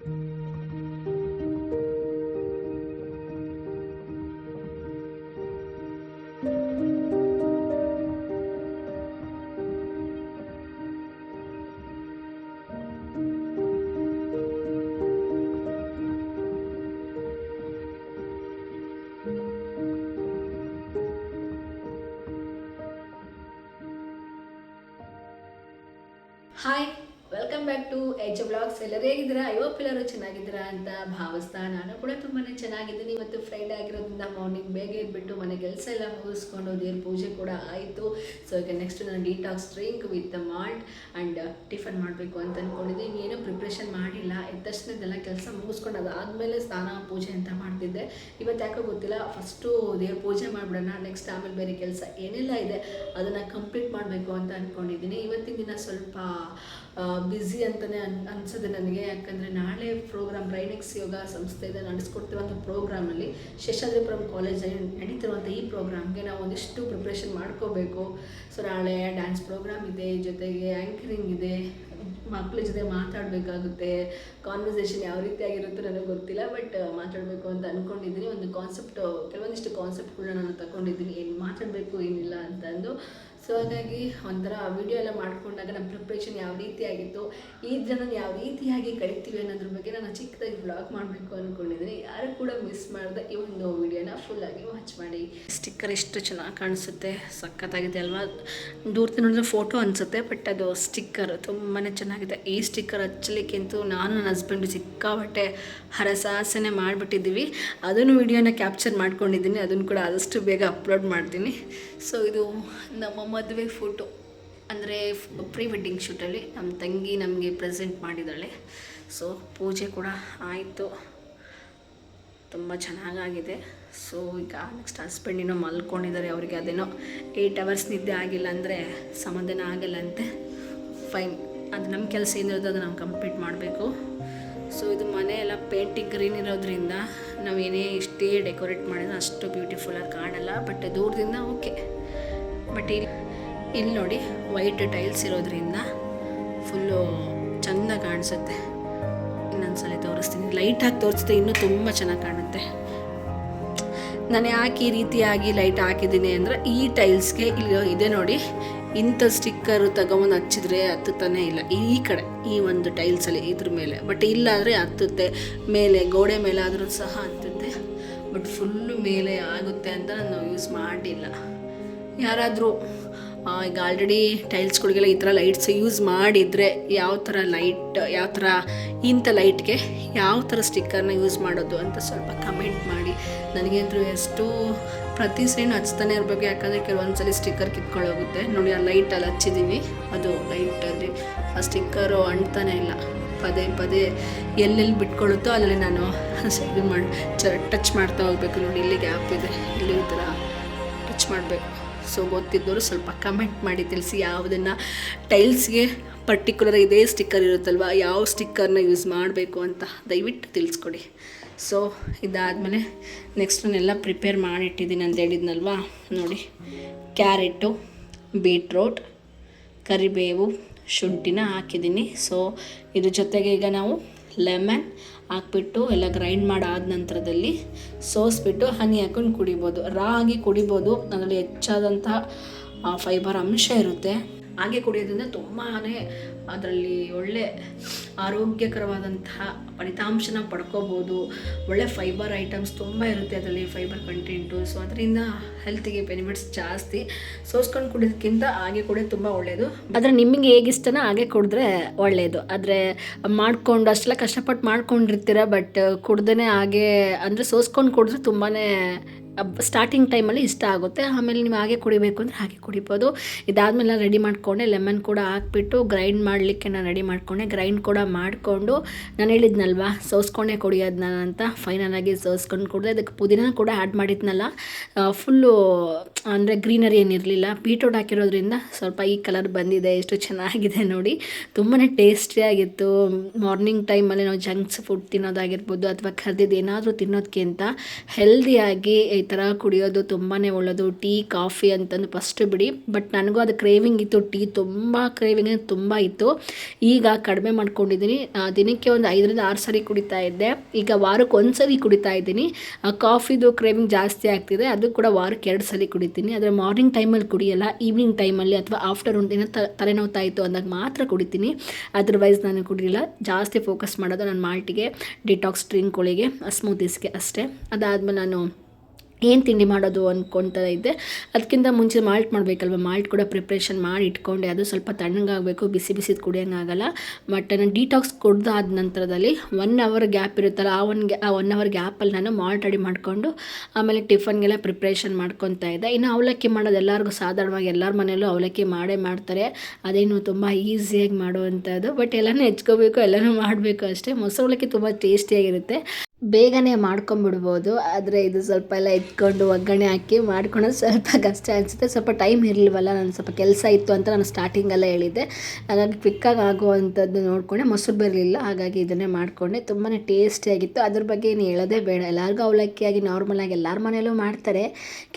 Hi, welcome back to H blogs. ಎಲ್ಲರೂ ಹೇಗಿದ್ದೀರಾ? ಎಲ್ಲರೂ ಚೆನ್ನಾಗಿದ್ದೀರಾ ಅಂತ ಭಾವಿಸ್ತಾ ನಾನು ಕೂಡ ತುಂಬಾ ಚೆನ್ನಾಗಿದ್ದೀನಿ. ಇವತ್ತು ಫ್ರೈಡೇ ಆಗಿರೋದ್ರಿಂದ ಮಾರ್ನಿಂಗ್ ಬೇಗ ಎದ್ಬಿಟ್ಟು ಮನೆ ಕೆಲಸ ಎಲ್ಲ ಮುಗಿಸ್ಕೊಂಡು ದೇವ್ರ ಪೂಜೆ ಕೂಡ ಆಯಿತು. ಸೊ ಈಗ ನೆಕ್ಸ್ಟ್ ನಾನು detox drink with malt and tiffin ಮಾಡಬೇಕು ಅಂತ ಅಂದ್ಕೊಂಡಿದ್ದೀನಿ. ಏನೂ ಪ್ರಿಪ್ರೇಷನ್ ಮಾಡಿಲ್ಲ. ಎದ್ದ ತಕ್ಷಣದೆಲ್ಲ ಕೆಲಸ ಮುಗಿಸ್ಕೊಂಡು ಅದಾದಮೇಲೆ ಸ್ನಾನ ಪೂಜೆ ಅಂತ ಮಾಡ್ತಿದ್ದೆ. ಇವತ್ತು ಯಾಕೋ ಗೊತ್ತಿಲ್ಲ, ಫಸ್ಟು ದೇವ್ರ ಪೂಜೆ ಮಾಡಿಬಿಡೋಣ, ನೆಕ್ಸ್ಟ್ ಆಮೇಲೆ ಬೇರೆ ಕೆಲಸ ಏನೆಲ್ಲ ಇದೆ ಅದನ್ನು ಕಂಪ್ಲೀಟ್ ಮಾಡಬೇಕು ಅಂತ ಅಂದ್ಕೊಂಡಿದ್ದೀನಿ. ಇವತ್ತಿನ ದಿನ ಸ್ವಲ್ಪ ಬ್ಯುಸಿ ಅಂತಲೇ ಅನಿಸಿದೆ ನನಗೆ. ಯಾಕಂದರೆ ನಾಳೆ ಪ್ರೋಗ್ರಾಮ್ ರೈನೆಕ್ಸ್ ಯೋಗ ಸಂಸ್ಥೆಯಿಂದ ನಡೆಸ್ಕೊಡ್ತಿರುವಂಥ ಪ್ರೋಗ್ರಾಮಲ್ಲಿ ಶೇಷಾದ್ರಿಪುರಂ ಕಾಲೇಜಲ್ಲಿ ನಡೀತಿರುವಂಥ ಈ ಪ್ರೋಗ್ರಾಮ್ಗೆ ನಾವು ಒಂದಿಷ್ಟು ಪ್ರಿಪ್ರೇಷನ್ ಮಾಡ್ಕೋಬೇಕು. ಸೊ ನಾಳೆ ಡ್ಯಾನ್ಸ್ ಪ್ರೋಗ್ರಾಮ್ ಇದೆ, ಜೊತೆಗೆ ಆ್ಯಂಕರಿಂಗ್ ಇದೆ, ಮಕ್ಕಳ ಜೊತೆ ಮಾತಾಡಬೇಕಾಗುತ್ತೆ. ಕಾನ್ವರ್ಸೇಷನ್ ಯಾವ ರೀತಿಯಾಗಿರುತ್ತೋ ನನಗೆ ಗೊತ್ತಿಲ್ಲ, ಬಟ್ ಮಾತಾಡಬೇಕು ಅಂತ ಅಂದ್ಕೊಂಡಿದ್ದೀನಿ. ಒಂದು ಕೆಲವೊಂದಿಷ್ಟು ಕಾನ್ಸೆಪ್ಟ್ಗಳನ್ನ ನಾನು ತಗೊಂಡಿದ್ದೀನಿ, ಏನು ಮಾತಾಡಬೇಕು ಏನಿಲ್ಲ ಅಂತಂದು. ಸೊ ಹಾಗಾಗಿ ಒಂಥರ ವಿಡಿಯೋ ಎಲ್ಲ ಮಾಡ್ಕೊಂಡಾಗ ನಮ್ಮ ಪ್ರಿಪ್ರೇಷನ್ ಯಾವ ರೀತಿಯಾಗಿತ್ತು, ಈ ದಿನ ಯಾವ ರೀತಿಯಾಗಿ ಕಳಿತೀವಿ ಅನ್ನೋದ್ರ ಬಗ್ಗೆ ನಾನು ಚಿಕ್ಕದಾಗಿ ವ್ಲಾಗ್ ಮಾಡಬೇಕು ಅಂದ್ಕೊಂಡಿದ್ದೀನಿ. ಯಾರು ಕೂಡ ಮಿಸ್ ಮಾಡಿದೆ ಈ ಒಂದು ವಿಡಿಯೋನ ಫುಲ್ಲಾಗಿ ವಾಚ್ ಮಾಡಿ. ಸ್ಟಿಕ್ಕರ್ ಎಷ್ಟು ಚೆನ್ನಾಗಿ ಕಾಣಿಸುತ್ತೆ, ಸಖತ್ತಾಗಿದೆ ಅಲ್ವಾ? ದೂರದಿಂದ ನೋಡಿದ್ರೆ ಫೋಟೋ ಅನಿಸುತ್ತೆ, ಬಟ್ ಅದು ಸ್ಟಿಕ್ಕರ್ ತುಂಬಾ ಚೆನ್ನಾಗಿದೆ. ಈ ಸ್ಟಿಕ್ಕರ್ ಹಚ್ಚಲಿಕ್ಕಿಂತೂ ನಾನು ನನ್ನ ಹಸ್ಬೆಂಡು ಸಿಕ್ಕಾಬಟ್ಟೆ ಹರಸಾಸನೆ ಮಾಡಿಬಿಟ್ಟಿದ್ದೀವಿ. ಅದನ್ನು ವಿಡಿಯೋನ ಕ್ಯಾಪ್ಚರ್ ಮಾಡ್ಕೊಂಡಿದ್ದೀನಿ, ಅದನ್ನು ಕೂಡ ಆದಷ್ಟು ಬೇಗ ಅಪ್ಲೋಡ್ ಮಾಡ್ತೀನಿ. ಸೊ ಇದು ನಮ್ಮ ಮದುವೆ ಫೋಟೋ, ಅಂದರೆ ಪ್ರೀ ವೆಡ್ಡಿಂಗ್ ಶೂಟಲ್ಲಿ ನಮ್ಮ ತಂಗಿ ನಮಗೆ ಪ್ರೆಸೆಂಟ್ ಮಾಡಿದ್ದಾಳೆ. ಸೊ ಪೂಜೆ ಕೂಡ ಆಯಿತು, ತುಂಬ ಚೆನ್ನಾಗಾಗಿದೆ. ಸೊ ಈಗ ನೆಕ್ಸ್ಟ್ ಹಸ್ಬೆಂಡಿನೋ ಮಲ್ಕೊಂಡಿದ್ದಾರೆ, ಅವರಿಗೆ ಅದೇನೋ 8 hours ನಿದ್ದೆ ಆಗಿಲ್ಲ ಅಂದರೆ ಸಮಾಧಾನ ಆಗಲ್ಲ ಅಂತೆ. ಫೈನ್, ಅದು ನಮ್ಮ ಕೆಲಸ ಏನಿರೋದು ಅದು ನಾವು ಕಂಪ್ಲೀಟ್ ಮಾಡಬೇಕು. ಸೊ ಇದು ಮನೆ ಎಲ್ಲ ಪೇಂಟಿಂಗ್ ಗ್ರೀನ್ ಇರೋದ್ರಿಂದ ನಾವು ಎಷ್ಟೇ ಡೆಕೋರೇಟ್ ಮಾಡಿದ್ರೆ ಅಷ್ಟು ಬ್ಯೂಟಿಫುಲ್ಲಾಗಿ ಕಾಣಲ್ಲ, ಬಟ್ ದೂರದಿಂದ ಓಕೆ. ಬಟ್ ಇಲ್ಲಿ ನೋಡಿ, ವೈಟ್ ಟೈಲ್ಸ್ ಇರೋದ್ರಿಂದ ಫುಲ್ಲು ಚೆಂದ ಕಾಣಿಸುತ್ತೆ. ಇನ್ನೊಂದ್ಸಲ ತೋರಿಸ್ತೀನಿ, ಲೈಟಾಗಿ ತೋರಿಸಿದ್ರೆ ಇನ್ನೂ ತುಂಬ ಚೆನ್ನಾಗಿ ಕಾಣುತ್ತೆ. ನಾನು ಯಾಕೆ ಈ ರೀತಿಯಾಗಿ ಲೈಟ್ ಹಾಕಿದ್ದೀನಿ ಅಂದರೆ, ಈ ಟೈಲ್ಸ್ಗೆ ಇಲ್ಲಿ ಇದೆ ನೋಡಿ, ಇಂಥ ಸ್ಟಿಕ್ಕರು ತಗೊಂಬಂದು ಹಚ್ಚಿದ್ರೆ ಹತ್ತುತ್ತಾನೆ ಇಲ್ಲ ಈ ಕಡೆ, ಈ ಒಂದು ಟೈಲ್ಸಲ್ಲಿ ಇದ್ರ ಮೇಲೆ. ಬಟ್ ಇಲ್ಲಾದರೆ ಹತ್ತುತ್ತೆ, ಮೇಲೆ ಗೋಡೆ ಮೇಲೆ ಆದರೂ ಸಹ ಹತ್ತುತ್ತೆ. ಬಟ್ ಫುಲ್ಲು ಮೇಲೆ ಆಗುತ್ತೆ ಅಂತ ನಾನು ಯೂಸ್ ಮಾಡಿಲ್ಲ. ಯಾರಾದರೂ ಈಗ ಆಲ್ರೆಡಿ ಟೈಲ್ಸ್ಗಳಿಗೆಲ್ಲ ಈ ಥರ ಲೈಟ್ಸ್ ಯೂಸ್ ಮಾಡಿದರೆ ಯಾವ ಥರ ಇಂಥ ಲೈಟ್ಗೆ ಯಾವ ಥರ ಸ್ಟಿಕ್ಕರ್ನ ಯೂಸ್ ಮಾಡೋದು ಅಂತ ಸ್ವಲ್ಪ ಕಮೆಂಟ್ ಮಾಡಿ. ನನಗಂತೂ ಎಷ್ಟು ಪ್ರತಿ ಸೈಡ್ ಹಚ್ತಾನೆ ಇರಬೇಕು, ಯಾಕಂದರೆ ಕೆಲವೊಂದ್ಸಲಿ ಸ್ಟಿಕ್ಕರ್ ಕಿತ್ಕೊಳ್ಳೋಗುತ್ತೆ ನೋಡಿ. ಆ ಲೈಟಲ್ಲಿ ಹಚ್ಚಿದ್ದೀವಿ, ಅದು ಲೈಟಲ್ಲಿ ಆ ಸ್ಟಿಕ್ಕರು ಅಂಟ್ತಾನೆ ಇಲ್ಲ. ಪದೇ ಎಲ್ಲೆಲ್ಲಿ ಬಿಟ್ಕೊಳ್ಳುತ್ತೋ ಅಲ್ಲಿ ನಾನು ಇದು ಮಾಡಿ ಟಚ್ ಮಾಡ್ತಾ ಹೋಗ್ಬೇಕು. ನೋಡಿ, ಇಲ್ಲಿ ಗ್ಯಾಪ್ ಇದೆ, ಇಲ್ಲಿ ಈ ಥರ ಟಚ್ ಮಾಡಬೇಕು. ಸೊ ಗೊತ್ತಿದ್ದವರು ಸ್ವಲ್ಪ ಕಮೆಂಟ್ ಮಾಡಿ ತಿಳಿಸಿ, ಯಾವುದನ್ನು ಟೈಲ್ಸ್ಗೆ ಪರ್ಟಿಕ್ಯುಲರ್ ಇದೇ ಸ್ಟಿಕ್ಕರ್ ಇರುತ್ತಲ್ವ, ಯಾವ ಸ್ಟಿಕ್ಕರ್ನ ಯೂಸ್ ಮಾಡಬೇಕು ಅಂತ ದಯವಿಟ್ಟು ತಿಳಿಸ್ಕೊಡಿ. ಸೊ ಇದಾದಮೇಲೆ ನೆಕ್ಸ್ಟ್ ನಾನೆಲ್ಲ ಪ್ರಿಪೇರ್ ಮಾಡಿಟ್ಟಿದ್ದೀನಿ ಅಂತ ಹೇಳಿದ್ನಲ್ವ. ನೋಡಿ, ಕ್ಯಾರೆಟು, ಬೀಟ್ರೋಟ್, ಕರಿಬೇವು, ಶುಂಠಿನ ಹಾಕಿದ್ದೀನಿ. ಸೊ ಇದ್ರ ಜೊತೆಗೆ ಈಗ ನಾವು ಲೆಮನ್ ಹಾಕ್ಬಿಟ್ಟು ಎಲ್ಲ ಗ್ರೈಂಡ್ ಮಾಡಾದ ನಂತರದಲ್ಲಿ ಸೋಸ್ಬಿಟ್ಟು ಹನಿ ಹಾಕೊಂಡು ಕುಡಿಬೋದು. ರಾ ಆಗಿ ಕುಡಿಬೋದು, ಅದರಲ್ಲಿ ಹೆಚ್ಚಾದಂತಹ ಫೈಬರ್ ಅಂಶ ಇರುತ್ತೆ. ಹಾಗೆ ಕುಡಿಯೋದ್ರಿಂದ ತುಂಬಾ ಅದರಲ್ಲಿ ಒಳ್ಳೆ ಆರೋಗ್ಯಕರವಾದಂತಹ ಫಲಿತಾಂಶನ ಪಡ್ಕೋಬೋದು. ಒಳ್ಳೆ ಫೈಬರ್ ಐಟಮ್ಸ್ ತುಂಬ ಇರುತ್ತೆ ಅದರಲ್ಲಿ, ಫೈಬರ್ ಕಂಟೆಂಟು. ಸೊ ಅದರಿಂದ ಹೆಲ್ತಿಗೆ ಬೆನಿಫಿಟ್ಸ್ ಜಾಸ್ತಿ. ಸೋಸ್ಕೊಂಡು ಕುಡಿಯೋದಕ್ಕಿಂತ ಹಾಗೆ ಕುಡಿಯೋದು ತುಂಬ ಒಳ್ಳೆಯದು. ಆದರೆ ನಿಮಗೆ ಹೇಗಿಷ್ಟನೋ ಹಾಗೆ ಕುಡಿದ್ರೆ ಒಳ್ಳೆಯದು. ಆದರೆ ಮಾಡಿಕೊಂಡು ಅಷ್ಟೆಲ್ಲ ಕಷ್ಟಪಟ್ಟು ಮಾಡ್ಕೊಂಡಿರ್ತೀರ, ಬಟ್ ಕುಡ್ದೇ ಹಾಗೆ ಅಂದರೆ ಸೋಸ್ಕೊಂಡು ಕುಡಿದ್ರೆ ತುಂಬಾ ಸ್ಟಾರ್ಟಿಂಗ್ ಟೈಮಲ್ಲಿ ಇಷ್ಟ ಆಗುತ್ತೆ. ಆಮೇಲೆ ನೀವು ಹಾಗೆ ಕುಡಿಬೇಕು ಅಂದರೆ ಹಾಗೆ ಕುಡಿಬೋದು. ಇದಾದಮೇಲೆ ರೆಡಿ ಮಾಡಿಕೊಂಡೆ, ಲೆಮನ್ ಕೂಡ ಹಾಕ್ಬಿಟ್ಟು ಗ್ರೈಂಡ್ ಮಾಡಲಿಕ್ಕೆ ನಾನು ರೆಡಿ ಮಾಡಿಕೊಂಡೆ. ಗ್ರೈಂಡ್ ಕೂಡ ಮಾಡಿಕೊಂಡು ನಾನು ಹೇಳಿದ್ನಲ್ವ ಸೋಸ್ಕೊಂಡೆ ಕುಡಿಯೋದು ನಾನು ಅಂತ, ಫೈನಲಾಗಿ ಸೋಸ್ಕೊಂಡು ಕುಡಿದೆ. ಅದಕ್ಕೆ ಪುದೀನ ಕೂಡ ಆ್ಯಡ್ ಮಾಡಿದ್ನಲ್ಲ, ಫುಲ್ಲು ಅಂದರೆ ಗ್ರೀನರಿ ಏನಿರಲಿಲ್ಲ. ಬೀಟ್ರೋಟ್ ಹಾಕಿರೋದ್ರಿಂದ ಸ್ವಲ್ಪ ಈ ಕಲರ್ ಬಂದಿದೆ. ಎಷ್ಟು ಚೆನ್ನಾಗಿದೆ ನೋಡಿ, ತುಂಬಾ ಟೇಸ್ಟಿಯಾಗಿತ್ತು. ಮಾರ್ನಿಂಗ್ ಟೈಮಲ್ಲಿ ನಾವು ಜಂಕ್ಸ್ ಫುಡ್ ತಿನ್ನೋದಾಗಿರ್ಬೋದು ಅಥವಾ ಕರ್ದಿದ್ದು ಏನಾದರೂ ತಿನ್ನೋದಕ್ಕಿಂತ ಹೆಲ್ದಿಯಾಗಿ ಈ ಥರ ಕುಡಿಯೋದು ತುಂಬಾ ಒಳ್ಳೆಯದು. ಟೀ ಕಾಫಿ ಅಂತಂದು ಫಸ್ಟ್ ಬಿಡಿ, ಬಟ್ ನನಗೂ ಅದು ಕ್ರೇವಿಂಗ್ ಇತ್ತು, ಟೀ ತುಂಬ ಕ್ರೇವಿಂಗ್ ತುಂಬ ಇತ್ತು. ಈಗ ಕಡಿಮೆ ಮಾಡ್ಕೊಂಡಿದ್ದೀನಿ, ದಿನಕ್ಕೆ ಒಂದು 5 ರಿಂದ 6 ಸರಿ ಕುಡಿತಾ ಇದ್ದೆ, ಈಗ ವಾರಕ್ಕೆ 1 ಸರಿ ಕುಡಿತಾ ಇದ್ದೀನಿ. ಕಾಫಿದು ಕ್ರೇವಿಂಗ್ ಜಾಸ್ತಿ ಆಗ್ತಿದೆ, ಅದು ಕೂಡ ವಾರಕ್ಕೆ 2 ಸರಿ ಕುಡಿತೀನಿ. ಆದರೆ ಮಾರ್ನಿಂಗ್ ಟೈಮಲ್ಲಿ ಕುಡಿಯಲ್ಲ, ಈವ್ನಿಂಗ್ ಟೈಮಲ್ಲಿ ಅಥವಾ ಆಫ್ಟರ್ನೂನ್ ದಿನ ತಲೆನೋವ್ತಾಯಿತ್ತು ಅಂದಾಗ ಮಾತ್ರ ಕುಡಿತೀನಿ. ಅದರ್ವೈಸ್ ನಾನು ಕುಡಿಯಲ್ಲ. ಜಾಸ್ತಿ ಫೋಕಸ್ ಮಾಡೋದು ನನ್ನ ಮಾಲ್ಟಿಗೆ, ಡಿಟಾಕ್ಸ್ ಡ್ರಿಂಕ್ಗಳಿಗೆ, ಸ್ಮೂತೀಸ್ಗೆ ಅಷ್ಟೇ. ಅದಾದಮೇಲೆ ನಾನು ಏನು ತಿಂಡಿ ಮಾಡೋದು ಅಂದ್ಕೊಳ್ತಾ ಇದ್ದೆ. ಅದಕ್ಕಿಂತ ಮುಂಚೆ ಮಾಲ್ಟ್ ಮಾಡಬೇಕಲ್ವ, ಮಾಲ್ಟ್ ಕೂಡ ಪ್ರಿಪ್ರೇಷನ್ ಮಾಡಿ ಇಟ್ಕೊಂಡೆ. ಅದು ಸ್ವಲ್ಪ ತಣ್ಣಗಾಗಬೇಕು, ಬಿಸಿ ಬಿಸಿದು ಕುಡಿಯೋಂಗಾಗಲ್ಲ. ಬಟ್ ನಾನು ಡಿಟಾಕ್ಸ್ ಕುಡ್ದಾದ ನಂತರದಲ್ಲಿ 1 ಅವರ್ ಗ್ಯಾಪ್ ಇರುತ್ತಲ್ಲ, ಆ 1 ಅವರ್ ಗ್ಯಾಪಲ್ಲಿ ನಾನು ಮಾಲ್ಟ್ ರೆಡಿ ಮಾಡಿಕೊಂಡು ಆಮೇಲೆ ಟಿಫನ್ಗೆಲ್ಲ ಪ್ರಿಪ್ರೇಷನ್ ಮಾಡ್ಕೊತಾ ಇದ್ದೆ. ಇನ್ನು ಅವಲಕ್ಕಿ ಮಾಡೋದು ಎಲ್ಲರಿಗೂ ಸಾಧಾರಣವಾಗಿ ಎಲ್ಲರ ಮನೆಯಲ್ಲೂ ಅವಲಕ್ಕಿ ಮಾಡೇ ಮಾಡ್ತಾರೆ. ಅದೇನು ತುಂಬ ಈಸಿಯಾಗಿ ಮಾಡುವಂಥದ್ದು, ಬಟ್ ಎಲ್ಲನೂ ಹೆಚ್ಕೋಬೇಕು, ಎಲ್ಲನೂ ಮಾಡಬೇಕು ಅಷ್ಟೇ. ಮೊಸರು ಅವಲಕ್ಕಿ ತುಂಬ ಟೇಸ್ಟಿಯಾಗಿರುತ್ತೆ, ಬೇಗನೆ ಮಾಡ್ಕೊಂಬಿಡ್ಬೋದು. ಆದರೆ ಇದು ಸ್ವಲ್ಪ ಎಲ್ಲ ಎತ್ಕೊಂಡು ಒಗ್ಗರಣೆ ಹಾಕಿ ಮಾಡ್ಕೊಳೋದು ಸ್ವಲ್ಪ ಕಷ್ಟ ಅನಿಸುತ್ತೆ. ಸ್ವಲ್ಪ ಟೈಮ್ ಇರಲಿಲ್ವಲ್ಲ, ನಾನು ಸ್ವಲ್ಪ ಕೆಲಸ ಇತ್ತು ಅಂತ ನಾನು ಸ್ಟಾರ್ಟಿಂಗೆಲ್ಲ ಹೇಳಿದ್ದೆ. ಹಾಗಾಗಿ ಕ್ವಿಕ್ಕಾಗಿ ಆಗುವಂಥದ್ದು ನೋಡಿಕೊಂಡೆ, ಮೊಸರು ಬರಲಿಲ್ಲ, ಹಾಗಾಗಿ ಇದನ್ನೇ ಮಾಡಿಕೊಂಡೆ. ತುಂಬಾ ಟೇಸ್ಟಿಯಾಗಿತ್ತು. ಅದ್ರ ಬಗ್ಗೆ ಏನು ಹೇಳೋದೇ ಬೇಡ, ಎಲ್ಲರಿಗೂ ಅವಲಕ್ಕಿಯಾಗಿ ನಾರ್ಮಲಾಗಿ ಎಲ್ಲರ ಮನೆಯಲ್ಲೂ ಮಾಡ್ತಾರೆ.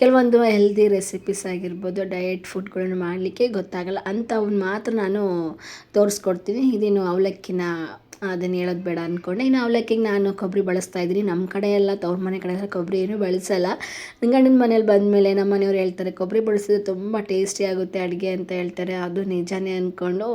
ಕೆಲವೊಂದು ಹೆಲ್ದಿ ರೆಸಿಪೀಸ್ ಆಗಿರ್ಬೋದು, ಡಯಟ್ ಫುಡ್ಗಳನ್ನು ಮಾಡಲಿಕ್ಕೆ ಗೊತ್ತಾಗಲ್ಲ ಅಂಥವನ್ನ ಮಾತ್ರ ನಾನು ತೋರಿಸ್ಕೊಡ್ತೀನಿ. ಇದೇನು ಅವಲಕ್ಕಿನ ಅದನ್ನು ಹೇಳೋದು ಬೇಡ ಅಂದ್ಕೊಂಡೆ. ಇನ್ನು ಅವಲಕ್ಕಿಗೆ ನಾನು ಕೊಬ್ಬರಿ ಬಳಸ್ತಾ ಇದ್ದೀನಿ. ನಮ್ಮ ಕಡೆ ಎಲ್ಲ ತವ್ರ ಮನೆ ಕಡೆ ಎಲ್ಲ ಕೊಬ್ಬರಿ ಏನೂ ಬಳಸಲ್ಲ. ನನ್ನ ಗಂಡನ ಮನೇಲಿ ಬಂದಮೇಲೆ ನಮ್ಮ ಮನೆಯವ್ರು ಹೇಳ್ತಾರೆ ಕೊಬ್ಬರಿ ಬಳಸಿದ್ರೆ ತುಂಬ ಟೇಸ್ಟಿ ಆಗುತ್ತೆ ಅಡುಗೆ ಅಂತ ಹೇಳ್ತಾರೆ. ಅದು ನಿಜಾನೇ ಅಂದ್ಕೊಂಡು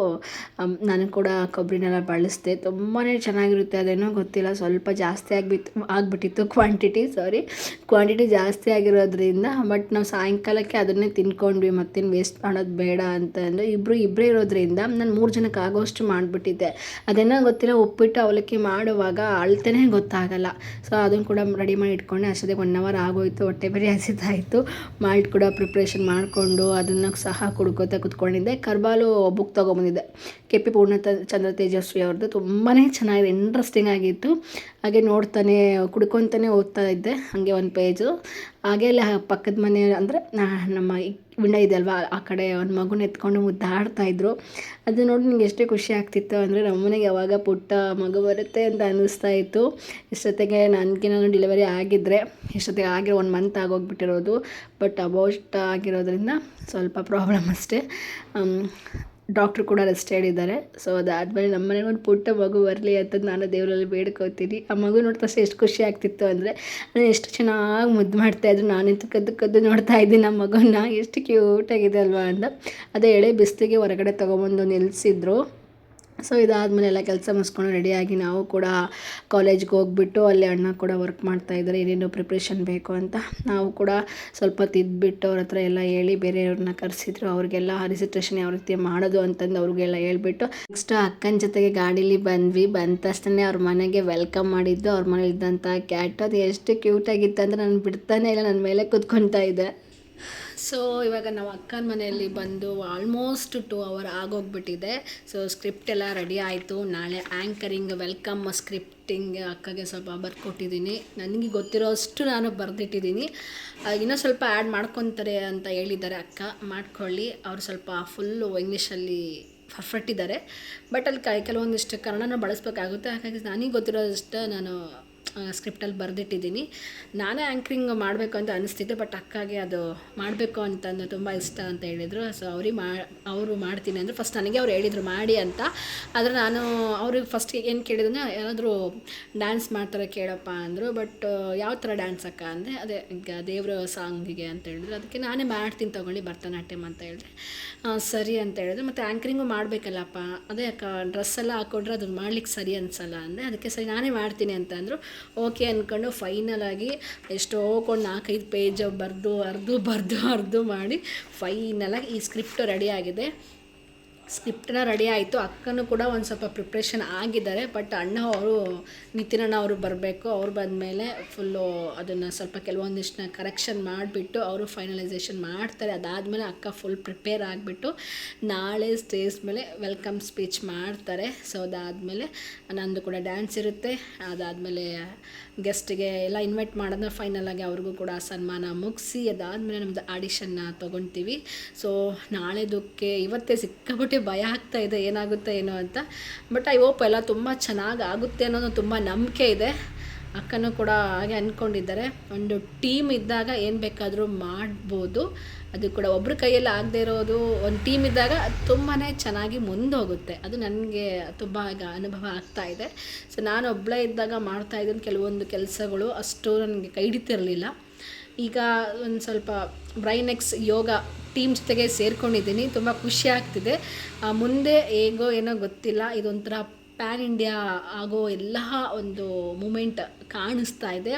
ನಾನು ಕೂಡ ಕೊಬ್ಬರಿನೆಲ್ಲ ಬಳಸಿದೆ. ತುಂಬಾ ಚೆನ್ನಾಗಿರುತ್ತೆ. ಅದೇನೋ ಗೊತ್ತಿಲ್ಲ, ಸ್ವಲ್ಪ ಜಾಸ್ತಿ ಆಗಿಬಿಟ್ಟಿತ್ತು ಕ್ವಾಂಟಿಟಿ ಜಾಸ್ತಿ ಆಗಿರೋದ್ರಿಂದ. ಬಟ್ ನಾವು ಸಾಯಂಕಾಲಕ್ಕೆ ಅದನ್ನೇ ತಿನ್ಕೊಂಡ್ವಿ, ಮತ್ತೇನು ವೇಸ್ಟ್ ಮಾಡೋದು ಬೇಡ ಅಂತಂದು ಇಬ್ಬರೇ ಇರೋದ್ರಿಂದ ನಾನು 3 ಜನಕ್ಕೆ ಆಗೋಷ್ಟು ಮಾಡಿಬಿಟ್ಟಿದ್ದೆ. ಅದೇನೋ ಗೊತ್ತಿಲ್ಲ, ಉಪ್ಪಿಟ್ಟು ಅವಲಕ್ಕಿ ಮಾಡುವಾಗ ಅಳ್ತೇನೆ ಗೊತ್ತಾಗಲ್ಲ. ಸೊ ಅದನ್ನು ಕೂಡ ರೆಡಿ ಮಾಡಿ ಇಟ್ಕೊಂಡೆ. ಅಷ್ಟೊತ್ತಿಗೆ 1 ಅವರ್ ಆಗೋಯಿತು, ಹೊಟ್ಟೆ ಬೇರೆ ಹಸಿತಾಯಿತು. ಮಾಲ್ಟ್ ಕೂಡ ಪ್ರಿಪ್ರೇಷನ್ ಮಾಡಿಕೊಂಡು ಅದನ್ನು ಸಹ ಕುಡ್ಕೋತಾ ಕುತ್ಕೊಂಡಿದ್ದೆ. ಕರ್ಬಾಲು ಬುಕ್ ತೊಗೊಂಬಂದಿದ್ದೆ, KP ಪೂರ್ಣಚಂದ್ರ ತೇಜಸ್ವಿ ಅವ್ರದ್ದು. ತುಂಬಾ ಚೆನ್ನಾಗಿದೆ, ಇಂಟ್ರೆಸ್ಟಿಂಗ್ ಆಗಿತ್ತು. ಹಾಗೆ ನೋಡ್ತಾನೆ ಕುಡ್ಕೊತಾನೆ ಓದ್ತಾ ಇದ್ದೆ, ಹಾಗೆ ಒಂದು ಪೇಜು. ಹಾಗೆ ಅಲ್ಲಿ ಪಕ್ಕದ ಮನೆ ಅಂದರೆ ನಮ್ಮ ವಿಂಡ ಇದೆ ಅಲ್ವಾ, ಆ ಕಡೆ ಒಂದು ಮಗುನ ಎತ್ಕೊಂಡು ಮುದ್ದಾಡ್ತಾಯಿದ್ರು. ಅದು ನೋಡಿ ನನಗೆ ಎಷ್ಟು ಖುಷಿ ಆಗ್ತಿತ್ತು ಅಂದರೆ, ನಮ್ಮನೆಗೆ ಯಾವಾಗ ಪುಟ್ಟ ಮಗು ಬರುತ್ತೆ ಅಂತ ಅನ್ನಿಸ್ತಾ ಇತ್ತು. ಇಷ್ಟೊತ್ತಿಗೆ ನಾನು ಡೆಲಿವರಿ ಆಗಿದ್ದರೆ ಇಷ್ಟೊತ್ತಿಗೆ 1 ಮಂತ್ ಆಗೋಗ್ಬಿಟ್ಟಿರೋದು. ಬಟ್ ಅಬೋಸ್ಟ್ ಆಗಿರೋದ್ರಿಂದ ಸ್ವಲ್ಪ ಪ್ರಾಬ್ಲಮ್ ಅಷ್ಟೇ. ಡಾಕ್ಟ್ರು ಕೂಡ ರೆಸ್ಟ್ ಹೇಳಿದ್ದಾರೆ. ಸೊ ಅದಾದಮೇಲೆ ನಮ್ಮ ಮನೆಗೆ ಒಂದು ಪುಟ್ಟ ಮಗು ಬರಲಿ ಅಂತ ನಾನು ದೇವರಲ್ಲಿ ಬೇಡ್ಕೋತೀನಿ. ಆ ಮಗು ನೋಡಿದ ತಕ್ಷಣ ಎಷ್ಟು ಖುಷಿ ಆಗ್ತಿತ್ತು ಅಂದರೆ, ನಾನು ಎಷ್ಟು ಚೆನ್ನಾಗಿ ಮುದ್ದು ಮಾಡ್ತಾಯಿದ್ರು. ನಾನಿಂತೂ ಕದ್ದು ನೋಡ್ತಾ ಇದ್ದೀನಿ ಆ ಮಗುನ, ಎಷ್ಟು ಕ್ಯೂಟಾಗಿದೆ ಅಲ್ವಾ ಅಂತ. ಅದೇ ಎಳೆ ಬಿಸಿಲಿಗೆ ಹೊರಗಡೆ ತೊಗೊಂಬಂದು ನಿಲ್ಲಿಸಿದ್ರು. ಸೊ ಇದಾದಮೇಲೆ ಎಲ್ಲ ಕೆಲಸ ಮುಗಿಸ್ಕೊಂಡು ರೆಡಿಯಾಗಿ ನಾವು ಕೂಡ ಕಾಲೇಜ್ಗೆ ಹೋಗ್ಬಿಟ್ಟು, ಅಲ್ಲಿ ಅಣ್ಣ ಕೂಡ ವರ್ಕ್ ಮಾಡ್ತಾಯಿದ್ದಾರೆ, ಏನೇನು ಪ್ರಿಪ್ರೇಷನ್ ಬೇಕು ಅಂತ. ನಾವು ಕೂಡ ಸ್ವಲ್ಪ ತಿದ್ದುಬಿಟ್ಟು ಅವ್ರ ಹತ್ರ ಎಲ್ಲ ಹೇಳಿ ಬೇರೆಯವ್ರನ್ನ ಕರೆಸಿದ್ರು. ಅವ್ರಿಗೆಲ್ಲ ರಿಜಿಸ್ಟ್ರೇಷನ್ ಯಾವ ರೀತಿ ಮಾಡೋದು ಅಂತಂದು ಅವ್ರಿಗೆಲ್ಲ ಹೇಳ್ಬಿಟ್ಟು ನೆಕ್ಸ್ಟ್ ಅಕ್ಕನ ಜೊತೆಗೆ ಗಾಡೀಲಿ ಬಂದ್ವಿ. ಬಂದ ತಕ್ಷಣ ಅವ್ರ ಮನೆಗೆ ವೆಲ್ಕಮ್ ಮಾಡಿದ್ದು. ಅವ್ರ ಮನೇಲಿ ಇದ್ದಂಥ ಕ್ಯಾಟ್ ಅದು ಎಷ್ಟು ಕ್ಯೂಟಾಗಿತ್ತು ಅಂದರೆ ನಾನು ಬಿಡ್ತಾನೆ ಇಲ್ಲ, ನನ್ನ ಮೇಲೆ ಕೂತ್ಕೊತಾ ಇದ್ದೆ. ಸೊ ಇವಾಗ ನಾವು ಅಕ್ಕನ ಮನೆಯಲ್ಲಿ ಬಂದು ಆಲ್ಮೋಸ್ಟ್ 2 ಅವರ್ ಆಗೋಗ್ಬಿಟ್ಟಿದೆ. ಸೊ ಸ್ಕ್ರಿಪ್ಟ್ ಎಲ್ಲ ರೆಡಿ ಆಯಿತು. ನಾಳೆ ಆ್ಯಂಕರಿಂಗ್ ವೆಲ್ಕಮ್ ಸ್ಕ್ರಿಪ್ಟಿಂಗ್ ಅಕ್ಕಗೆ ಸ್ವಲ್ಪ ಬರ್ಕೊಟ್ಟಿದ್ದೀನಿ. ನನಗೆ ಗೊತ್ತಿರೋ ಅಷ್ಟು ನಾನು ಬರೆದಿಟ್ಟಿದ್ದೀನಿ. ಇನ್ನೂ ಸ್ವಲ್ಪ ಆ್ಯಡ್ ಮಾಡ್ಕೊತಾರೆ ಅಂತ ಹೇಳಿದ್ದಾರೆ ಅಕ್ಕ, ಮಾಡ್ಕೊಳ್ಳಿ. ಅವರು ಸ್ವಲ್ಪ ಫುಲ್ಲು ಇಂಗ್ಲೀಷಲ್ಲಿ ಪರ್ಫೆಕ್ಟ್ ಇದ್ದಾರೆ. ಬಟ್ ಅಲ್ಲಿ ಕೆಲವೊಂದಿಷ್ಟು ಕನ್ನಡನ ಬಳಸಬೇಕಾಗುತ್ತೆ. ಹಾಗಾಗಿ ನನಗೆ ಗೊತ್ತಿರೋದಷ್ಟು ನಾನು ಸ್ಕ್ರಿಪ್ಟಲ್ಲಿ ಬರೆದಿಟ್ಟಿದ್ದೀನಿ. ನಾನೇ ಆ್ಯಂಕರಿಂಗ್ ಮಾಡಬೇಕು ಅಂತ ಅನಿಸ್ತಿದ್ದೆ, ಬಟ್ ಅಕ್ಕಾಗೆ ಅದು ಮಾಡಬೇಕು ಅಂತಂದು ತುಂಬ ಇಷ್ಟ ಅಂತ ಹೇಳಿದರು. ಸೊ ಅವರು ಮಾಡ್ತೀನಿ ಅಂದರು. ಫಸ್ಟ್ ನನಗೆ ಅವ್ರು ಹೇಳಿದರು ಮಾಡಿ ಅಂತ. ಆದರೆ ನಾನು ಅವ್ರಿಗೆ ಫಸ್ಟ್ ಏನು ಕೇಳಿದ್ರೆ, ಏನಾದರೂ ಡ್ಯಾನ್ಸ್ ಮಾಡ್ತಾರೆ ಕೇಳಪ್ಪ ಅಂದರು. ಬಟ್ ಯಾವ ಥರ ಡ್ಯಾನ್ಸ್ ಅಕ್ಕ ಅಂದರೆ, ಅದೇ ಈಗ ದೇವ್ರ ಸಾಂಗಿಗೆ ಅಂತ ಹೇಳಿದ್ರು. ಅದಕ್ಕೆ ನಾನೇ ಮಾಡ್ತೀನಿ ತಗೊಳ್ಳಿ ಭರತನಾಟ್ಯಮ್ ಅಂತ ಹೇಳಿದ್ರೆ ಸರಿ ಅಂತ ಹೇಳಿದ್ರು. ಮತ್ತು ಆ್ಯಂಕರಿಂಗು ಮಾಡಬೇಕಲ್ಲಪ್ಪ, ಅದೇ ಅಕ್ಕ ಡ್ರೆಸ್ ಎಲ್ಲ ಹಾಕ್ಕೊಂಡ್ರೆ ಅದು ಮಾಡ್ಲಿಕ್ಕೆ ಸರಿ ಅನಿಸಲ್ಲ ಅಂದರೆ, ಅದಕ್ಕೆ ಸರಿ ನಾನೇ ಮಾಡ್ತೀನಿ ಅಂತ ಅಂದರು. ಓಕೆ ಅಂದ್ಕೊಂಡು ಫೈನಲಾಗಿ ಎಷ್ಟೋ 4-5 ಪೇಜ್ ಬರೆದು ಮಾಡಿ ಫೈನಲಾಗಿ ಈ ಸ್ಕ್ರಿಪ್ಟ್ ರೆಡಿ ಆಗಿದೆ. ಸ್ಕ್ರಿಪ್ಟನ್ನ ರೆಡಿ ಆಯಿತು. ಅಕ್ಕನೂ ಕೂಡ ಒಂದು ಸ್ವಲ್ಪ ಪ್ರಿಪ್ರೇಷನ್ ಆಗಿದ್ದಾರೆ. ಬಟ್ ನಿತಿನ್ ಅಣ್ಣ ಅವರು ಬರಬೇಕು. ಅವ್ರು ಬಂದಮೇಲೆ ಫುಲ್ಲು ಅದನ್ನು ಸ್ವಲ್ಪ ಕೆಲವೊಂದಿಷ್ಟನ್ನ ಕರೆಕ್ಷನ್ ಮಾಡಿಬಿಟ್ಟು ಅವರು ಫೈನಲೈಸೇಷನ್ ಮಾಡ್ತಾರೆ. ಅದಾದಮೇಲೆ ಅಕ್ಕ ಫುಲ್ ಪ್ರಿಪೇರ್ ಆಗಿಬಿಟ್ಟು ನಾಳೆ ಸ್ಟೇಜ್ ಮೇಲೆ ವೆಲ್ಕಮ್ ಸ್ಪೀಚ್ ಮಾಡ್ತಾರೆ. ಸೊ ಅದಾದಮೇಲೆ ನಂದು ಕೂಡ ಡ್ಯಾನ್ಸ್ ಇರುತ್ತೆ. ಅದಾದಮೇಲೆ ಗೆಸ್ಟಿಗೆ ಎಲ್ಲ ಇನ್ವೈಟ್ ಮಾಡಿದ್ರೆ ಫೈನಲಾಗಿ ಅವ್ರಿಗೂ ಕೂಡ ಸನ್ಮಾನ ಮುಗಿಸಿ ಅದಾದಮೇಲೆ ನಮ್ಮದು ಆಡಿಷನ್ನ ತೊಗೊಳ್ತೀವಿ. ಸೊ ನಾಳೆದಕ್ಕೆ ಇವತ್ತೇ ಸಿಕ್ಕಾಪಟ್ಟೆ ಭಯ ಆಗ್ತಾಯಿದೆ, ಏನಾಗುತ್ತೆ ಏನೋ ಅಂತ. ಬಟ್ ಐ ಹೋಪ್ ಎಲ್ಲ ತುಂಬ ಚೆನ್ನಾಗಿ ಆಗುತ್ತೆ ಅನ್ನೋದು ತುಂಬ ನಂಬಿಕೆ ಇದೆ. ಅಕ್ಕನೂ ಕೂಡ ಹಾಗೆ ಅಂದ್ಕೊಂಡಿದ್ದಾರೆ. ಒಂದು ಟೀಮ್ ಇದ್ದಾಗ ಏನು ಬೇಕಾದರೂ ಮಾಡ್ಬೋದು. ಅದು ಕೂಡ ಒಬ್ಬರ ಕೈಯಲ್ಲಿ ಆಗದೆ ಇರೋದು ಒಂದು ಟೀಮ್ ಇದ್ದಾಗ ಅದು ತುಂಬಾ ಚೆನ್ನಾಗಿ ಮುಂದೆ ಹೋಗುತ್ತೆ. ಅದು ನನಗೆ ತುಂಬ ಈಗ ಅನುಭವ ಆಗ್ತಾ ಇದೆ. ಸೊ ನಾನು ಒಬ್ಬಳೇ ಇದ್ದಾಗ ಮಾಡ್ತಾಯಿದ್ದೀನಿ ಕೆಲವೊಂದು ಕೆಲಸಗಳು ಅಷ್ಟು ನನಗೆ ಕೈ ಹಿಡಿತಿರಲಿಲ್ಲ. ಈಗ ಒಂದು ಸ್ವಲ್ಪ ಬ್ರೈನೆಕ್ಸ್ ಯೋಗ ಟೀಮ್ ಜೊತೆಗೆ ಸೇರ್ಕೊಂಡಿದ್ದೀನಿ. ತುಂಬ ಖುಷಿ ಆಗ್ತಿದೆ. ಮುಂದೆ ಹೇಗೋ ಏನೋ ಗೊತ್ತಿಲ್ಲ, ಇದೊಂಥರ ಪ್ಯಾನ್ ಇಂಡಿಯಾ ಆಗೋ ಎಲ್ಲ ಒಂದು ಮೂಮೆಂಟ್ ಕಾಣಿಸ್ತಾ ಇದೆ.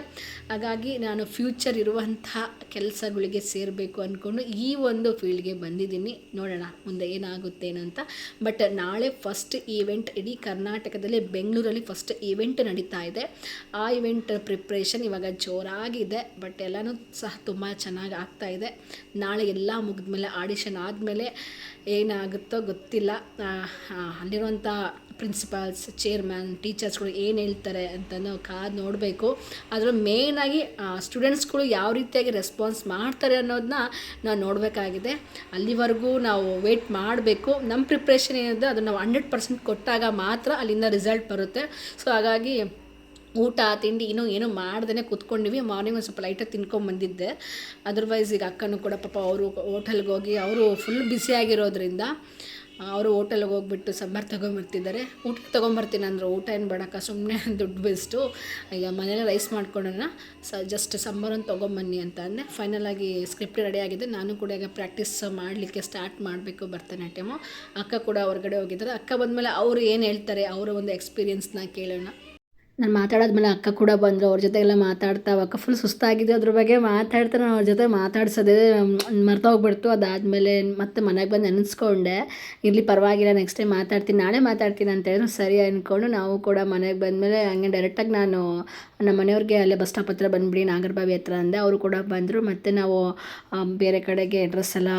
ಹಾಗಾಗಿ ನಾನು ಫ್ಯೂಚರ್ ಇರುವಂತಹ ಕೆಲಸಗಳಿಗೆ ಸೇರಬೇಕು ಅಂದ್ಕೊಂಡು ಈ ಒಂದು ಫೀಲ್ಡ್ಗೆ ಬಂದಿದ್ದೀನಿ. ನೋಡೋಣ ಮುಂದೆ ಏನಾಗುತ್ತೆ ಅಂತ. ಬಟ್ ನಾಳೆ ಫಸ್ಟ್ ಈವೆಂಟ್ ಇಡೀ ಕರ್ನಾಟಕದಲ್ಲಿ ಬೆಂಗಳೂರಲ್ಲಿ ಫಸ್ಟ್ ಈವೆಂಟ್ ನಡೀತಾ ಇದೆ. ಆ ಈವೆಂಟ್ ಪ್ರಿಪ್ರೇಷನ್ ಇವಾಗ ಜೋರಾಗಿದೆ. ಬಟ್ ಎಲ್ಲನೂ ಸಹ ತುಂಬ ಚೆನ್ನಾಗಿ ಆಗ್ತಾ ಇದೆ. ನಾಳೆ ಎಲ್ಲ ಮುಗಿದ್ಮೇಲೆ ಆಡಿಷನ್ ಆದಮೇಲೆ ಏನಾಗುತ್ತೋ ಗೊತ್ತಿಲ್ಲ. ಅಲ್ಲಿರುವಂಥ ಪ್ರಿನ್ಸಿಪಾಲ್ಸ್, ಚೇರ್ಮ್ಯಾನ್, ಟೀಚರ್ಸ್ಗಳು ಏನು ಹೇಳ್ತಾರೆ ಅಂತಲೂ ಕಾದು ನೋಡಬೇಕು. ಅದರಲ್ಲಿ ಮೇಯ್ನಾಗಿ ಸ್ಟೂಡೆಂಟ್ಸ್ಗಳು ಯಾವ ರೀತಿಯಾಗಿ ರೆಸ್ಪಾನ್ಸ್ ಮಾಡ್ತಾರೆ ಅನ್ನೋದನ್ನ ನಾವು ನೋಡಬೇಕಾಗಿದೆ. ಅಲ್ಲಿವರೆಗೂ ನಾವು ವೇಟ್ ಮಾಡಬೇಕು. ನಮ್ಮ ಪ್ರಿಪ್ರೇಷನ್ ಏನಿದೆ ಅದನ್ನು ನಾವು 100% ಕೊಟ್ಟಾಗ ಮಾತ್ರ ಅಲ್ಲಿಂದ ರಿಸಲ್ಟ್ ಬರುತ್ತೆ. ಸೊ ಹಾಗಾಗಿ ಊಟ ತಿಂಡಿ ಏನೂ ಮಾಡ್ದೇ ಕೂತ್ಕೊಂಡಿವಿ. ಮಾರ್ನಿಂಗ್ ಒಂದು ಸ್ವಲ್ಪ ಲೈಟಾಗಿ ತಿನ್ಕೊಂಬಂದಿದ್ದೆ. ಅದರ್ವೈಸ್ ಈಗ ಅಕ್ಕನೂ ಕೂಡ ಪಾಪ ಅವರು ಹೋಟೆಲ್ಗೆ ಹೋಗಿ ಅವರು ಫುಲ್ ಬ್ಯುಸಿಯಾಗಿರೋದ್ರಿಂದ ಅವರು ಹೋಟೆಲ್ಗೆ ಹೋಗ್ಬಿಟ್ಟು ಸಾಂಬಾರು ತೊಗೊಂಬರ್ತಿದ್ದಾರೆ. ಊಟ ತೊಗೊಂಬರ್ತೀನಿ ಅಂದರು. ಊಟ ಏನು ಬೇಡಕ್ಕ, ಸುಮ್ಮನೆ ದುಡ್ಡು ಬೆಸ್ಟು, ಈಗ ಮನೇಲಿ ರೈಸ್ ಮಾಡ್ಕೊಳ್ಳೋಣ, ಜಸ್ಟ್ ಸಾಂಬಾರನ್ನು ತೊಗೊಂಬನ್ನಿ ಅಂತ ಅಂದೆ. ಫೈನಲಾಗಿ ಸ್ಕ್ರಿಪ್ಟ್ ರೆಡಿ ಆಗಿದೆ. ನಾನು ಕೂಡ ಈಗ ಪ್ರಾಕ್ಟೀಸ್ ಮಾಡಲಿಕ್ಕೆ ಸ್ಟಾರ್ಟ್ ಮಾಡಬೇಕು ಭರತನಾಟ್ಯಮು. ಅಕ್ಕ ಕೂಡ ಹೊರಗಡೆ ಹೋಗಿದ್ದಾರೆ. ಅಕ್ಕ ಬಂದಮೇಲೆ ಅವರು ಏನು ಹೇಳ್ತಾರೆ, ಅವರ ಒಂದು ಎಕ್ಸ್ಪೀರಿಯನ್ಸ್ನ ಕೇಳೋಣ. ನಾನು ಮಾತಾಡೋದ್ಮೇಲೆ ಅಕ್ಕ ಕೂಡ ಬಂದರು. ಅವ್ರ ಜೊತೆ ಎಲ್ಲ ಮಾತಾಡ್ತಾ ಅಕ್ಕ ಫುಲ್ ಸುಸ್ತಾಗಿದೆ. ಅದ್ರ ಬಗ್ಗೆ ಮಾತಾಡ್ತಾರೆ. ನಾನು ಅವ್ರ ಜೊತೆ ಮಾತಾಡ್ಸೋದೇ ಮರ್ತೋಗ್ಬಿಡ್ತು. ಅದಾದಮೇಲೆ ಮತ್ತೆ ಮನೆಗೆ ಬಂದು ನೆನೆಸ್ಕೊಂಡೆ. ಇರಲಿ ಪರವಾಗಿಲ್ಲ, ನೆಕ್ಸ್ಟ್ ಟೈಮ್ ಮಾತಾಡ್ತೀನಿ, ನಾಳೆ ಮಾತಾಡ್ತೀನಿ ಅಂತ ಹೇಳಿದ್ರು. ಸರಿ ಅಂದ್ಕೊಂಡು ನಾವು ಕೂಡ ಮನೆಗೆ ಬಂದಮೇಲೆ ಹಂಗೆ ಡೈರೆಕ್ಟಾಗಿ ನಾನು ನಮ್ಮ ಮನೆಯವ್ರಿಗೆ ಅಲ್ಲೇ ಬಸ್ ಸ್ಟಾಪ್ ಹತ್ರ ಬಂದುಬಿಡಿ, ನಾಗರಬಾವಿ ಹತ್ರ ಅಂದೆ. ಅವರು ಕೂಡ ಬಂದರು. ಮತ್ತು ನಾವು ಬೇರೆ ಕಡೆಗೆ ಡ್ರೆಸ್ ಎಲ್ಲ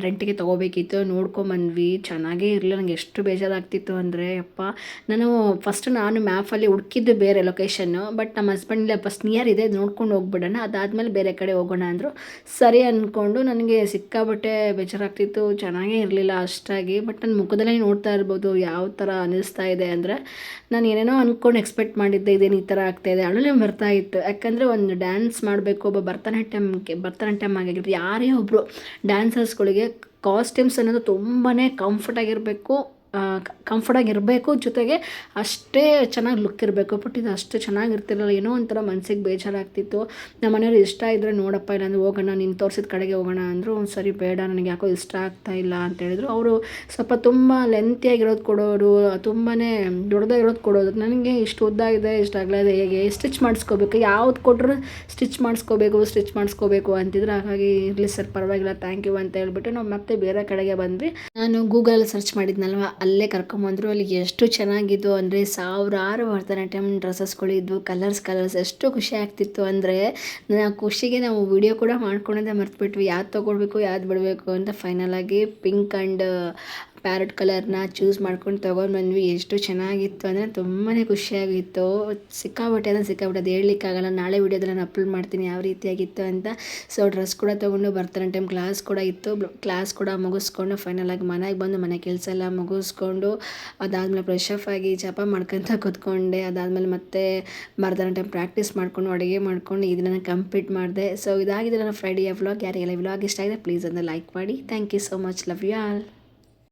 ರೆಂಟಿಗೆ ತೊಗೋಬೇಕಿತ್ತು, ನೋಡ್ಕೊಂಬಂದ್ವಿ. ಚೆನ್ನಾಗೇ ಇರಲಿಲ್ಲ. ನನಗೆ ಎಷ್ಟು ಬೇಜಾರಾಗ್ತಿತ್ತು ಅಂದರೆ ಯಪ್ಪ. ನಾನು ಮ್ಯಾಪಲ್ಲಿ ಹುಡುಕಿದ್ದು ಬೇರೆ ಲೊಕೇಶನ್ನು. ಬಟ್ ನಮ್ಮ ಹಸ್ಬೆಂಡ್ ಫಸ್ಟ್ ನಿಯರ್ ಇದೆ, ನೋಡ್ಕೊಂಡು ಹೋಗ್ಬಿಡೋಣ, ಅದಾದಮೇಲೆ ಬೇರೆ ಕಡೆ ಹೋಗೋಣ ಅಂದರು. ಸರಿ ಅಂದ್ಕೊಂಡು ನನಗೆ ಸಿಕ್ಕಾಬಟ್ಟೆ ಬೇಜಾರಾಗ್ತಿತ್ತು. ಚೆನ್ನಾಗೇ ಇರಲಿಲ್ಲ ಅಷ್ಟಾಗಿ. ಬಟ್ ನನ್ನ ಮುಖದಲ್ಲೇ ನೋಡ್ತಾ ಇರ್ಬೋದು ಯಾವ ಥರ ಅನ್ನಿಸ್ತಾ ಇದೆ ಅಂದರೆ, ನಾನು ಏನೇನೋ ಅಂದ್ಕೊಂಡು ಎಕ್ಸ್ಪೆಕ್ಟ್ ಮಾಡಿದ್ದೆ, ಇದೇನು ಈ ಥರ ಆಗ್ತಾಯಿದೆ. ಅಳಲೇ ಬರ್ತಾ ಇತ್ತು. ಯಾಕಂದರೆ ಒಂದು ಡ್ಯಾನ್ಸ್ ಮಾಡಬೇಕು, ಒಬ್ಬ ಭರತನಾಟ್ಯಮ್ ಆಗಿರ್ಬೋದು, ಯಾರೇ ಒಬ್ಬರು ಡ್ಯಾನ್ಸರ್ಸ್ಗಳಿಗೆ ಕಾಸ್ಟ್ಯೂಮ್ಸ್ ಅನ್ನೋದು ತುಂಬಾ ಕಂಫರ್ಟಾಗಿರಬೇಕು, ಜೊತೆಗೆ ಅಷ್ಟೇ ಚೆನ್ನಾಗಿ ಲುಕ್ ಇರಬೇಕು. ಬಟ್ ಇದು ಅಷ್ಟು ಚೆನ್ನಾಗಿರ್ತಿರಲಿಲ್ಲ. ಏನೋ ಒಂಥರ ಮನಸ್ಸಿಗೆ ಬೇಜಾರಾಗ್ತಿತ್ತು. ನಮ್ಮ ಮನೆಯವ್ರು ಇಷ್ಟ ಇದ್ದರೆ ನೋಡಪ್ಪ, ಇಲ್ಲಾಂದ್ರೆ ಹೋಗೋಣ, ನೀನು ತೋರಿಸಿದ ಕಡೆಗೆ ಹೋಗೋಣ ಅಂದರು. ಸರಿ ಬೇಡ, ನನಗೆ ಯಾಕೋ ಇಷ್ಟ ಆಗ್ತಾ ಇಲ್ಲ ಅಂತ ಹೇಳಿದ್ರು. ಅವರು ಸ್ವಲ್ಪ ತುಂಬ ಲೆಂತಿಯಾಗಿರೋದು ಕೊಡೋರು, ತುಂಬಾ ದೊಡ್ಡದಾಗಿರೋದು ಕೊಡೋದು. ನನಗೆ ಇಷ್ಟು ಉದ್ದ ಇದೆ, ಇಷ್ಟು ಅಗಲ ಇದೆ, ಹೇಗೆ ಸ್ಟಿಚ್ ಮಾಡಿಸ್ಕೋಬೇಕು, ಯಾವ್ದು ಕೊಟ್ಟರು ಸ್ಟಿಚ್ ಮಾಡಿಸ್ಕೋಬೇಕು ಅಂತಿದ್ರು. ಹಾಗಾಗಿ ಇರಲಿ ಸರ್, ಪರವಾಗಿಲ್ಲ, ಥ್ಯಾಂಕ್ ಯು ಅಂತ ಹೇಳ್ಬಿಟ್ಟು ನಾವು ಮತ್ತೆ ಬೇರೆ ಕಡೆಗೆ ಬಂದ್ವಿ. ನಾನು ಗೂಗಲಲ್ಲಿ ಸರ್ಚ್ ಮಾಡಿದ್ನಲ್ವ, ಅಲ್ಲೇ ಕರ್ಕೊಂಬಂದರು. ಅಲ್ಲಿ ಎಷ್ಟು ಚೆನ್ನಾಗಿದ್ದು ಅಂದರೆ ಸಾವಿರಾರು ಭರತನಾಟ್ಯಮ್ ಡ್ರೆಸ್ಸಸ್ಗಳಿದ್ವು, ಕಲರ್ಸ್ ಎಷ್ಟು ಖುಷಿ ಆಗ್ತಿತ್ತು ಅಂದರೆ, ಆ ಖುಷಿಗೆ ನಾವು ವಿಡಿಯೋ ಕೂಡ ಮಾಡ್ಕೊಂಡೇ ಮರ್ತ್ಬಿಟ್ವಿ, ಯಾವ್ದು ತೊಗೊಳ್ಬೇಕು ಯಾವ್ದು ಬಿಡಬೇಕು ಅಂತ. ಫೈನಲಾಗಿ ಪಿಂಕ್ ಆ್ಯಂಡ್ ಪ್ಯಾರೆಟ್ ಕಲರ್ನ ಚೂಸ್ ಮಾಡ್ಕೊಂಡು ತೊಗೊಂಡ್ಬಂದ್ವಿ. ಎಷ್ಟು ಚೆನ್ನಾಗಿತ್ತು ಅಂದರೆ ತುಂಬಾ ಖುಷಿಯಾಗಿತ್ತು. ಸಿಕ್ಕಾಬಟ್ಟೆ ಅದು ಹೇಳಲಿಕ್ಕಾಗಲ್ಲ. ನಾಳೆ ವೀಡಿಯೋದಲ್ಲಿ ನಾನು ಅಪ್ಲೋಡ್ ಮಾಡ್ತೀನಿ ಯಾವ ರೀತಿಯಾಗಿತ್ತು ಅಂತ. ಸೊ ಡ್ರೆಸ್ ಕೂಡ ತೊಗೊಂಡು ಭರತನಾಟ್ಯಮ್ ಕ್ಲಾಸ್ ಕೂಡ ಇತ್ತು. ಕ್ಲಾಸ್ ಕೂಡ ಮುಗಿಸ್ಕೊಂಡು ಫೈನಲಾಗಿ ಮನೆಗೆ ಬಂದು ಮನೆ ಕೆಲಸ ಎಲ್ಲ ಮುಗಿಸ್ಕೊಂಡು ಅದಾದಮೇಲೆ ಫ್ರೆಶ್ ಅಪ್ ಆಗಿ ಜಪ ಮಾಡ್ಕೊತ ಕೂತ್ಕೊಂಡೆ. ಅದಾದಮೇಲೆ ಮತ್ತೆ ಭರತನಾಟ್ಯಮ್ ಪ್ರಾಕ್ಟೀಸ್ ಮಾಡಿಕೊಂಡು ಅಡುಗೆ ಮಾಡ್ಕೊಂಡು ಇದನ್ನು ಕಂಪ್ಲೀಟ್ ಮಾಡಿದೆ. ಸೊ ಇದಾಗಿದೆ ನನ್ನ ಫ್ರೈಡೆಯ ವ್ಲಾಗ್. ಯಾರಿಗೆಲ್ಲ ವ್ಲಾಗ್ ಇಷ್ಟ ಆಗಿದೆ ಪ್ಲೀಸ್ ಅಂದರೆ ಲೈಕ್ ಮಾಡಿ. Thank you so much. Love you all.